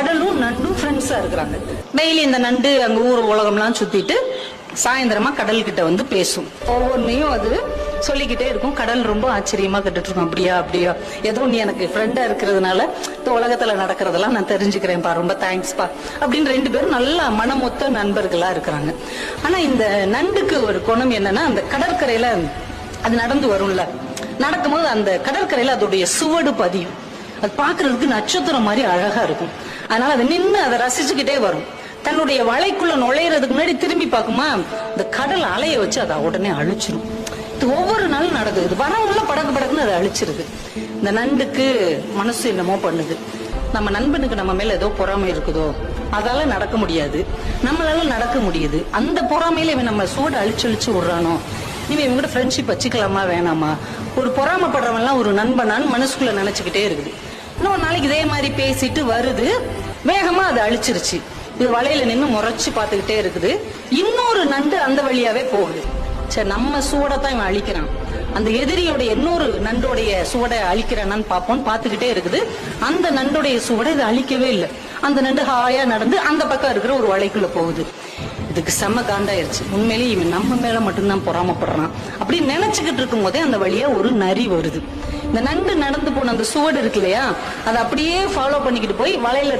கடலும் நண்டும் ஃப்ரெண்ட்ஸா இருக்கிறாங்க. டெய்லி இந்த நண்டு அங்க ஊர் உலகம்லாம் சுத்திட்டு சாயந்தரமா கடல் கிட்ட வந்து பேசும். ஒவ்வொன்னையும் அது சொல்லிக்கிட்டே இருக்கும். கடல் ரொம்ப ஆச்சரியமா கேட்டுட்டு இருக்கும். அப்படியா அப்படியா, ஏதோ நீ எனக்கு ஃப்ரெண்டா இருக்கிறதுனால இந்த உலகத்துல நடக்கிறதெல்லாம் நான் தெரிஞ்சுக்கிறேன்ப்பா, ரொம்ப தேங்க்ஸ்பா அப்படின்னு 2 பேரும் நல்லா மனமொத்த நண்பர்களா இருக்கிறாங்க. ஆனா இந்த நண்டுக்கு ஒரு குணம் என்னன்னா, அந்த கடற்கரையில அது நடந்து வரும்ல, நடக்கும்போது அந்த கடற்கரையில அதோடைய சுவடு பதியும். அது பாக்குறதுக்கு நட்சத்திரம் மாதிரி அழகா இருக்கும். அதனால அதை நின்று அதை ரசிச்சுக்கிட்டே வரும். தன்னுடைய வலைக்குள்ள நுழையிறதுக்கு முன்னாடி திரும்பி பார்க்குமா, இந்த கடல் அலைய வச்சு அதை உடனே அழிச்சிடும். இது ஒவ்வொரு நாளும் நடக்குது. இது வரவுள்ள படக்கு படக்குன்னு அதை அழிச்சிருது. இந்த நண்டுக்கு மனசு என்னமோ பண்ணுது. நம்ம நண்பனுக்கு நம்ம மேல ஏதோ பொறாமை இருக்குதோ, அதால நடக்க முடியாது, நம்மளால நடக்க முடியுது. அந்த பொறாமையில இவன் நம்ம சூட அழிச்சு விடுறானோ, இவன் இவங்க கூட ஃப்ரெண்ட்ஷிப் வச்சுக்கலாமா வேணாமா, ஒரு பொறாமப்படுறவன் எல்லாம் ஒரு நண்பனான்னு மனசுக்குள்ள நினைச்சுக்கிட்டே இருக்குது. இன்னொரு நாளைக்கு இதே மாதிரி பேசிட்டு வருது, வேகமா அதை அழிச்சிருச்சு. இது வலையில நின்று முறைச்சு பார்த்துக்கிட்டே இருக்குது. இன்னொரு நண்டு அந்த வழியாவே போகுது. சரி, நம்ம சூடத்தான் இவன் அழிக்கிறான், அந்த எதிரியோடைய இன்னொரு நண்டோடைய சுவடை அழிக்கிறானான்னு பார்ப்போம்னு பார்த்துக்கிட்டே இருக்குது. அந்த நண்டோடைய சுவடை இது அழிக்கவே இல்லை. அந்த நண்டு ஹாயா நடந்து அந்த பக்கம் இருக்கிற ஒரு வலைக்குள்ள போகுது. இதுக்கு செம்ம காண்டாயிருச்சு. உண்மையிலேயே இவன் நம்ம மேல மட்டும்தான் பொறாமப்படுறான் அப்படின்னு நினைச்சுக்கிட்டு இருக்கும் போதே அந்த வழியா ஒரு நரி வருது. இந்த நண்டு நடந்து போன அந்த சுவடு இருக்கு இல்லையா, அதை அப்படியே ஃபாலோ பண்ணிக்கிட்டு போய் வலையில